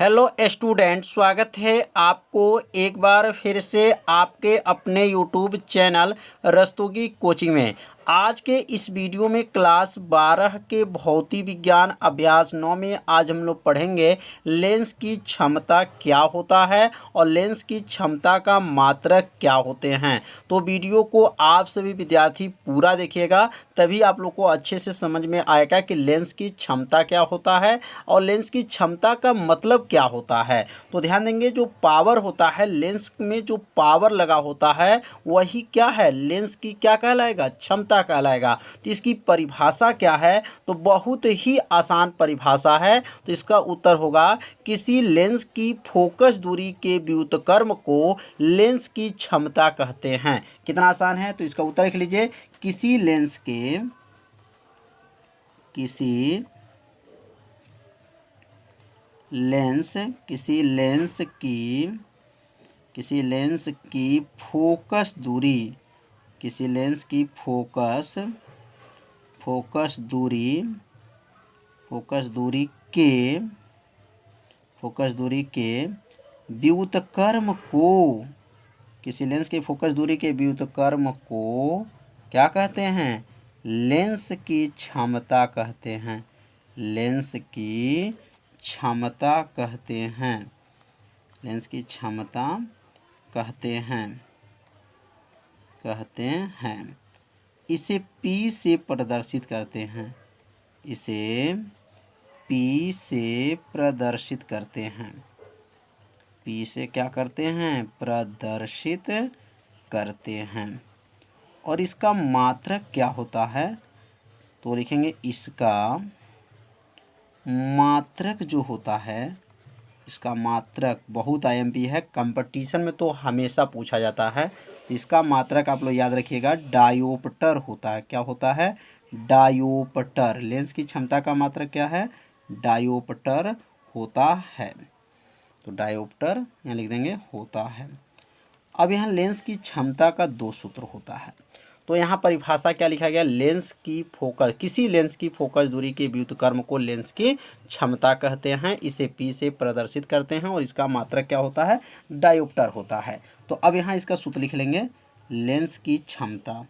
Hello student, स्वागत है आपको एक बार फिर से आपके अपने यूट्यूब चैनल रस्तोगी कोचिंग में। आज के इस वीडियो में क्लास 12 के भौतिक विज्ञान अभ्यास 9 में आज हम लोग पढ़ेंगे लेंस की क्षमता क्या होता है और लेंस की क्षमता का मात्रक क्या होते हैं। तो वीडियो को आप सभी विद्यार्थी पूरा देखिएगा, तभी आप लोग को अच्छे से समझ में आएगा कि लेंस की क्षमता क्या होता है और लेंस की क्षमता का मतलब क्या होता है। तो ध्यान देंगे, जो पावर होता है लेंस में, जो पावर लगा होता है वही क्या है, लेंस की क्या कहलाएगा, क्षमता कहलाएगा। तो इसकी परिभाषा क्या है, तो बहुत ही आसान परिभाषा है। तो इसका उत्तर होगा किसी लेंस की फोकस दूरी के व्युत्क्रम को लेंस की क्षमता कहते हैं। कितना आसान है, तो इसका उत्तर लिख लीजिए। किसी लेंस की फोकस दूरी, किसी लेंस की फोकस दूरी के व्युत्क्रम को, किसी लेंस की फोकस दूरी के व्युत्क्रम को क्या कहते हैं, लेंस की क्षमता कहते हैं। लेंस की क्षमता कहते हैं। इसे P से प्रदर्शित करते हैं। P से क्या करते हैं, प्रदर्शित करते हैं। और इसका मात्रक क्या होता है, तो लिखेंगे इसका मात्रक जो होता है, इसका मात्रक बहुत आईएमपी है, कंपटीशन में तो हमेशा पूछा जाता है। तो इसका मात्रक आप लोग याद रखिएगा, डायोप्टर होता है। क्या होता है, डायोप्टर। लेंस की क्षमता का मात्रक क्या है, डायोप्टर होता है। तो डायोप्टर यहाँ लिख देंगे, होता है। अब यहाँ लेंस की क्षमता का दो सूत्र होता है। तो यहाँ परिभाषा क्या लिखा गया, किसी लेंस की फोकस दूरी के व्युत्क्रम को लेंस की क्षमता कहते हैं। इसे P से प्रदर्शित करते हैं और इसका मात्रक क्या होता है, डायोप्टर होता है। तो अब यहाँ इसका सूत्र लिख लेंगे, लेंस की क्षमता,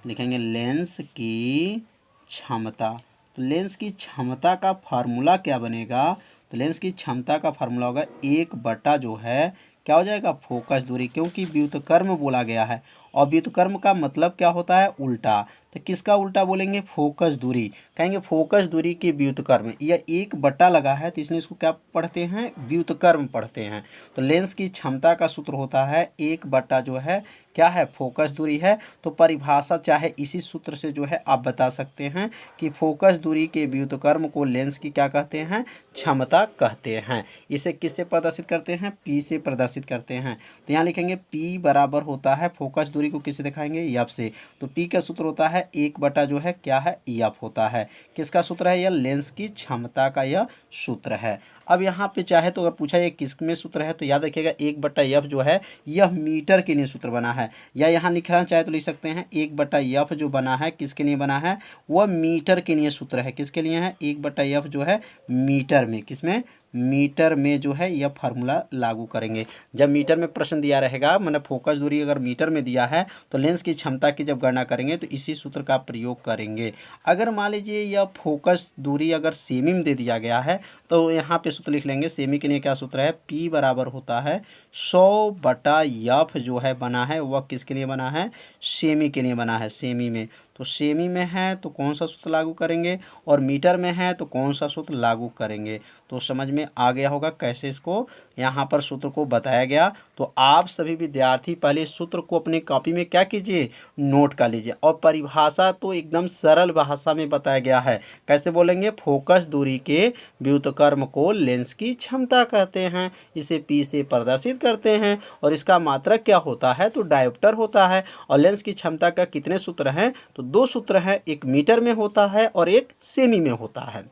लिखेंगे लेंस की क्षमता। तो लेंस की क्षमता का फार्मूला क्या बनेगा, तो लेंस की क्षमता का फार्मूला होगा 1/, जो है क्या हो जाएगा, फोकस दूरी, क्योंकि व्युत्क्रम बोला गया है और व्युत्क्रम का मतलब क्या होता है, उल्टा। तो किसका उल्टा बोलेंगे, फोकस दूरी। कहेंगे फोकस दूरी के व्युत्क्रम, यह 1/, लगा है तो इसलिए इसको क्या पढ़ते हैं, व्युत्क्रम पढ़ते हैं। तो लेंस की क्षमता का सूत्र होता है 1/, जो है क्या है, फोकस दूरी है। तो परिभाषा चाहे इसी सूत्र से जो है आप बता सकते हैं कि फोकस दूरी के व्युत्क्रम को लेंस की क्या कहते हैं, क्षमता कहते हैं। इसे किससे प्रदर्शित करते हैं, P से प्रदर्शित करते हैं। तो यहाँ लिखेंगे P बराबर होता है, फोकस दूरी को किससे दिखाएंगे, F से। तो P का सूत्र होता है 1/, जो है क्या है, F होता है। किसका सूत्र है, यह लेंस की क्षमता का यह सूत्र है। अब यहाँ पे चाहे तो अगर पूछा ये किस में सूत्र है, तो याद रखिएगा 1/F जो है यह मीटर के लिए सूत्र बना है, या यहाँ लिखना चाहे तो लिख सकते हैं 1/F जो बना है किसके लिए बना है, वह मीटर के लिए सूत्र है। किसके लिए है, 1/F जो है मीटर में, किसमें, मीटर में जो है यह फार्मूला लागू करेंगे। जब मीटर में प्रश्न दिया रहेगा, मतलब फोकस दूरी अगर मीटर में दिया है तो लेंस की क्षमता की जब गणना करेंगे तो इसी सूत्र का प्रयोग करेंगे। अगर मान लीजिए यह फोकस दूरी अगर सेमी में दे दिया गया है तो यहाँ पे सूत्र लिख लेंगे। सेमी के लिए क्या सूत्र है, P बराबर होता है 100/F जो है बना है, वह किसके लिए बना है, सेमी के लिए बना है। सेमी में, तो सेमी में है तो कौन सा सूत्र लागू करेंगे, और मीटर में है तो कौन सा सूत्र लागू करेंगे। तो समझ में आ गया होगा कैसे इसको यहाँ पर सूत्र को बताया गया। तो आप सभी विद्यार्थी पहले सूत्र को अपनी कॉपी में क्या कीजिए, नोट कर लीजिए। और परिभाषा तो एकदम सरल भाषा में बताया गया है। कैसे बोलेंगे, फोकस दूरी के व्युत्क्रम को लेंस की क्षमता कहते हैं, इसे P से प्रदर्शित करते हैं और इसका मात्रक क्या होता है, तो डायोप्टर होता है। और लेंस की क्षमता का कितने सूत्र हैं, तो 2 सूत्र हैं, एक मीटर में होता है और एक सेमी में होता है।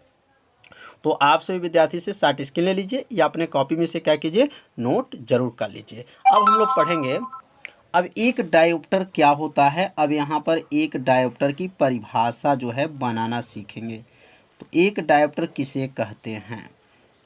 तो आप सभी विद्यार्थी से शॉर्ट स्क्रीन ले लीजिए या अपने कॉपी में से क्या कीजिए, नोट जरूर कर लीजिए। अब हम लोग पढ़ेंगे, अब एक डायोप्टर क्या होता है। अब यहाँ पर एक डायोप्टर की परिभाषा जो है बनाना सीखेंगे। तो एक डायोप्टर किसे कहते हैं,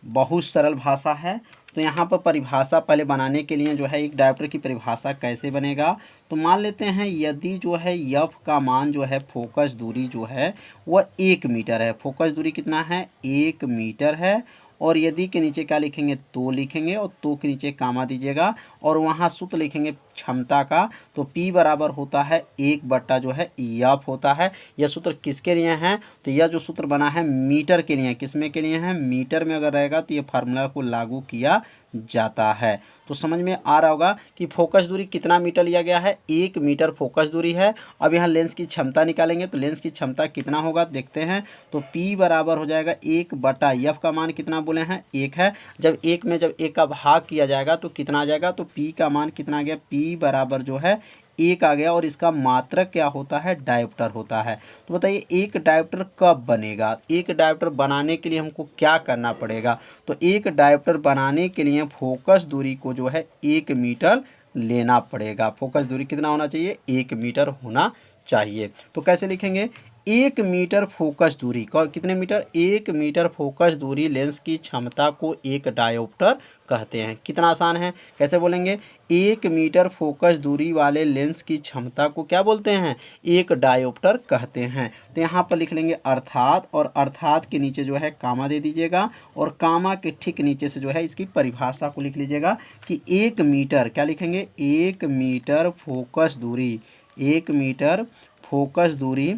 बहुत सरल भाषा है। तो यहाँ पर परिभाषा पहले बनाने के लिए जो है एक डायोप्टर की परिभाषा कैसे बनेगा, तो मान लेते हैं यदि जो है एफ का मान जो है फोकस दूरी जो है वह 1 मीटर है। फोकस दूरी कितना है, 1 मीटर है। और यदि के नीचे क्या लिखेंगे, तो लिखेंगे और तो के नीचे कामा दीजिएगा और वहाँ सूत्र लिखेंगे क्षमता का। तो P बराबर होता है 1 जो है एफ होता है। यह सूत्र किसके लिए है, तो यह जो सूत्र बना है मीटर के लिए, किसमें के लिए है, मीटर में अगर रहेगा तो ये फार्मूला को लागू किया जाता है। तो समझ में आ रहा होगा कि फोकस दूरी कितना मीटर लिया गया है, 1 मीटर फोकस दूरी है। अब यहाँ लेंस की क्षमता निकालेंगे तो लेंस की क्षमता कितना होगा देखते हैं। तो P बराबर हो जाएगा 1/F का मान कितना बोले हैं, 1 है। जब 1 का भाग किया जाएगा तो कितना आ जाएगा, तो P का मान कितना आ गया, P बराबर जो है 1 आ गया। और इसका मात्रक क्या होता है, डायोप्टर होता है। तो बताइए एक डायोप्टर कब बनेगा, एक डायोप्टर बनाने के लिए हमको क्या करना पड़ेगा। तो एक डायोप्टर बनाने के लिए फोकस दूरी को जो है 1 मीटर लेना पड़ेगा। फोकस दूरी कितना होना चाहिए, 1 मीटर होना चाहिए। तो कैसे लिखेंगे, 1 मीटर फोकस दूरी कितने मीटर, 1 मीटर फोकस दूरी लेंस की क्षमता को एक डायोप्टर कहते हैं। कितना आसान है, कैसे बोलेंगे, 1 मीटर फोकस दूरी वाले लेंस की क्षमता को क्या बोलते हैं, एक डायोप्टर कहते हैं। तो यहाँ पर लिख लेंगे अर्थात, और अर्थात के नीचे जो है कामा दे दीजिएगा और कामा के ठीक नीचे से जो है इसकी परिभाषा को लिख लीजिएगा कि 1 मीटर क्या लिखेंगे, 1 मीटर फोकस दूरी, 1 मीटर फोकस दूरी,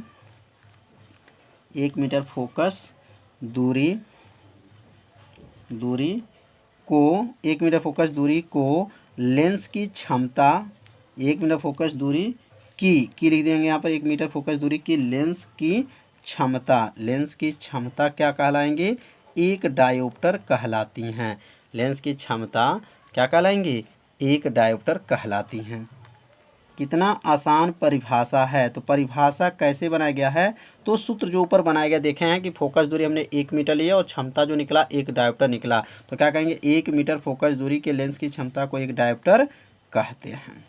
1 मीटर फोकस दूरी को 1 मीटर फोकस दूरी को लेंस की क्षमता, 1 मीटर फोकस दूरी की लिख देंगे यहाँ पर, 1 मीटर फोकस दूरी की लेंस की क्षमता, लेंस की क्षमता क्या कहलाएंगे, एक डायोप्टर कहलाती हैं। लेंस की क्षमता क्या कहलाएंगे, एक डायोप्टर कहलाती हैं। कितना आसान परिभाषा है। तो परिभाषा कैसे बनाया गया है, तो सूत्र जो ऊपर बनाया गया देखे हैं कि फोकस दूरी हमने 1 मीटर लिया और क्षमता जो निकला एक डायोप्टर निकला। तो क्या कहेंगे, 1 मीटर फोकस दूरी के लेंस की क्षमता को एक डायोप्टर कहते हैं।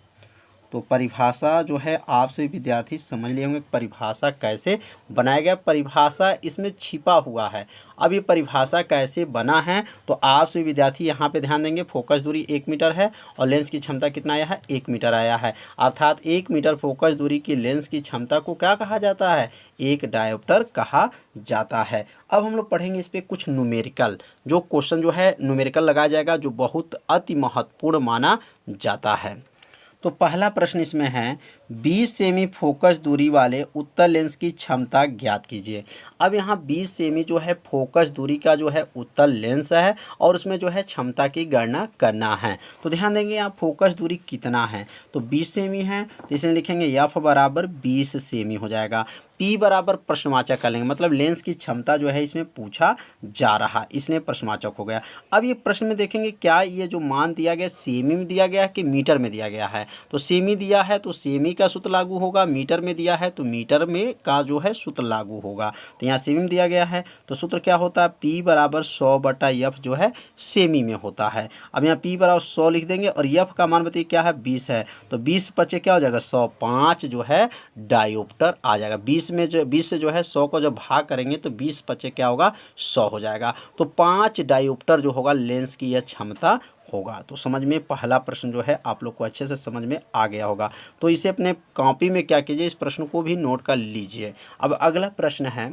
तो परिभाषा जो है आप सभी विद्यार्थी समझ लिए होंगे परिभाषा कैसे बनाया गया, परिभाषा इसमें छिपा हुआ है। अब ये परिभाषा कैसे बना है तो आप सभी विद्यार्थी यहाँ पे ध्यान देंगे। फोकस दूरी 1 मीटर है और लेंस की क्षमता कितना आया है, 1 मीटर आया है। अर्थात 1 मीटर फोकस दूरी की लेंस की क्षमता को क्या कहा जाता है, एक डायोप्टर कहा जाता है। अब हम लोग पढ़ेंगे इस पर कुछ न्यूमेरिकल, जो क्वेश्चन जो है न्यूमेरिकल लगाया जाएगा, जो बहुत अति महत्वपूर्ण माना जाता है। तो पहला प्रश्न इसमें है 20 सेमी फोकस दूरी वाले उत्तल लेंस की क्षमता ज्ञात कीजिए। अब यहाँ 20 सेमी जो है फोकस दूरी का जो है उत्तल लेंस है और उसमें जो है क्षमता की गणना करना है। तो ध्यान देंगे यहाँ फोकस दूरी कितना है, तो 20 सेमी है, तो इसमें लिखेंगे एफ बराबर 20 सेमी हो जाएगा। P बराबर प्रश्नवाचक कर लेंगे, मतलब लेंस की क्षमता जो है इसमें पूछा जा रहा, इसलिए प्रश्नवाचक हो गया। अब ये प्रश्न में देखेंगे क्या ये जो मान दिया गया सेमी में दिया गया है कि मीटर में दिया गया है। तो सेमी दिया है तो सेमी का सूत्र लागू होगा, मीटर में दिया है तो मीटर में का जो है सूत्र लागू होगा। तो यहाँ सेमी में दिया गया है तो सूत्र क्या होता है, P बराबर 100/F जो है सेमी में होता है। अब यहाँ P बराबर 100 लिख देंगे और F का मान बताइए क्या है, 20 है। तो 20 बच्चे क्या हो जाएगा, 100, 5 जो है डायोप्टर आ जाएगा। 20 से जो है 100 को जब भाग करेंगे तो 20 बच्चे क्या होगा, 100 हो जाएगा। तो 5 डायोप्टर जो होगा लेंस की यह क्षमता होगा। तो समझ में पहला प्रश्न जो है आप लोग को अच्छे से समझ में आ गया होगा। तो इसे अपने कॉपी में क्या कीजिए, इस प्रश्न को भी नोट कर लीजिए। अब अगला प्रश्न है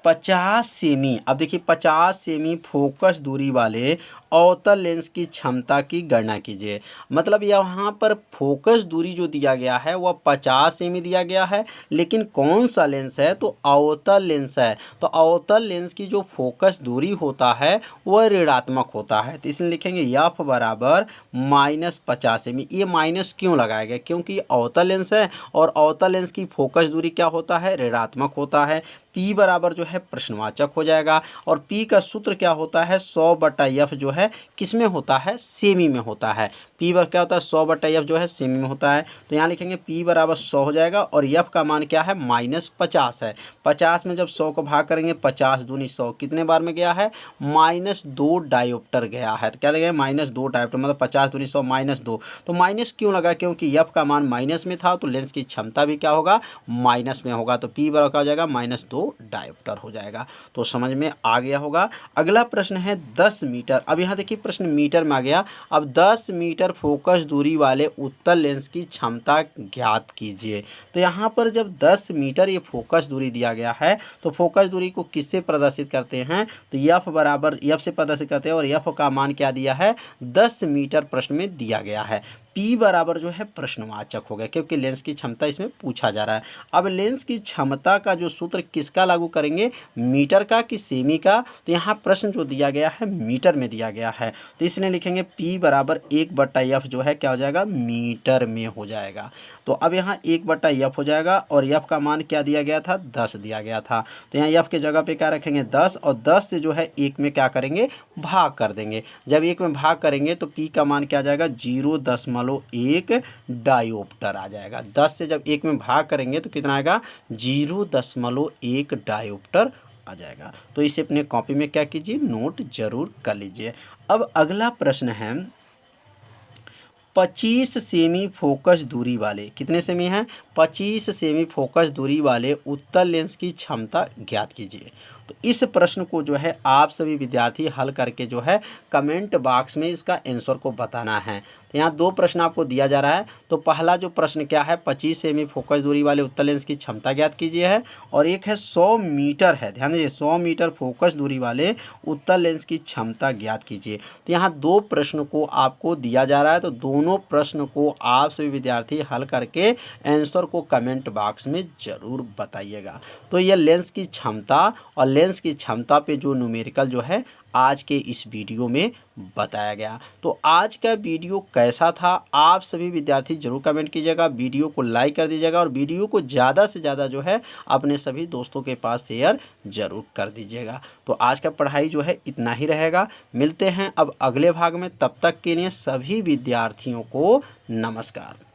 50 सेमी। अब देखिए 50 सेमी फोकस दूरी वाले अवतल लेंस की क्षमता की गणना कीजिए। मतलब यहाँ पर फोकस दूरी जो दिया गया है वह 50 सेमी दिया गया है, लेकिन कौन सा लेंस है, तो अवतल लेंस है। तो अवतल लेंस की जो फोकस दूरी होता है वह ऋणात्मक होता है। तो इसलिए लिखेंगे एफ बराबर -50 सेमी। ये माइनस क्यों लगाया गया, क्योंकि अवतल लेंस है और अवतल लेंस की फोकस दूरी क्या होता है, ऋणात्मक होता है। P बराबर जो है प्रश्नवाचक हो जाएगा और P का सूत्र क्या होता है, 100/F जो है किस में होता है, सेमी में होता है। P बराबर क्या होता है, 100/F जो है सेमी में होता है। तो यहाँ लिखेंगे P बराबर 100 हो जाएगा और F का मान क्या है, -50 है। 50 में जब 100 को भाग करेंगे 50 दूनी 100 कितने बार में गया है, -2 डायोप्टर गया है। तो क्या लगेगा, -2 डायोप्टर, मतलब 50 दूनी 100 -2। तो माइनस क्यों लगा, क्योंकि F का मान माइनस में था तो लेंस की क्षमता भी क्या होगा, माइनस में होगा। तो P बराबर क्या हो जाएगा, -2 तो डायोप्टर हो जाएगा। तो समझ में आ गया होगा। अगला प्रश्न है 10 मीटर। अब यहाँ देखिए प्रश्न मीटर में आ गया। अब 10 मीटर फोकस दूरी वाले उत्तल लेंस की क्षमता ज्ञात कीजिए। तो यहाँ पर जब 10 मीटर ये फोकस दूरी दिया गया है तो फोकस दूरी को किससे प्रदर्शित करते हैं, तो एफ बराबर एफ से प्रदर्शित करते हैं और एफ का मान क्या दिया है, 10 मीटर प्रश्न में दिया गया है। P बराबर जो है प्रश्नवाचक हो गया क्योंकि लेंस की क्षमता इसमें पूछा जा रहा है। अब लेंस की क्षमता का जो सूत्र किसका लागू करेंगे, मीटर का कि सेमी का, तो यहाँ प्रश्न जो दिया गया है मीटर में दिया गया है, तो इसलिए लिखेंगे P बराबर 1/f जो है क्या हो जाएगा, मीटर में हो जाएगा। तो अब यहाँ 1/f हो जाएगा और f का मान क्या दिया गया था, 10 दिया गया था। तो यहाँ f के जगह पे क्या रखेंगे 10 और 10 से जो है 1 में क्या करेंगे, भाग कर देंगे। जब 1 में भाग करेंगे तो P का मान क्या आ जाएगा, 0.1 डायोप्टर आ जाएगा। 10 से जब 1 में भाग करेंगे तो कितना आएगा, 0.1 डायोप्टर आ जाएगा। तो इसे अपने कॉपी में क्या कीजिए, नोट जरूर कर लीजिए। अब अगला प्रश्न है 25 सेमी फोकस दूरी वाले, कितने सेमी हैं, 25 सेमी फोकस दूरी वाले उत्तल लेंस की क्षमता ज्ञात कीजिए। तो इस प्रश्न को जो है आप सभी विद्यार्थी हल करके जो है कमेंट बॉक्स में इसका आंसर को बताना है। तो यहाँ 2 प्रश्न आपको दिया जा रहा है। तो पहला जो प्रश्न क्या है, 25 सेमी फोकस दूरी वाले उत्तल लेंस की क्षमता ज्ञात कीजिए है, और एक है 100 मीटर है, ध्यान दीजिए 100 मीटर फोकस दूरी वाले उत्तल लेंस की क्षमता ज्ञात कीजिए। तो यहाँ 2 प्रश्न को आपको दिया जा रहा है। तो दोनों प्रश्न को आप सभी विद्यार्थी हल करके आंसर को कमेंट बॉक्स में ज़रूर बताइएगा। तो यह लेंस की क्षमता और लेंस की क्षमता पे जो न्यूमेरिकल जो है आज के इस वीडियो में बताया गया। तो आज का वीडियो कैसा था आप सभी विद्यार्थी जरूर कमेंट कीजिएगा, वीडियो को लाइक कर दीजिएगा और वीडियो को ज़्यादा से ज़्यादा जो है अपने सभी दोस्तों के पास शेयर जरूर कर दीजिएगा। तो आज का पढ़ाई जो है इतना ही रहेगा। मिलते हैं अब अगले भाग में, तब तक के लिए सभी विद्यार्थियों को नमस्कार।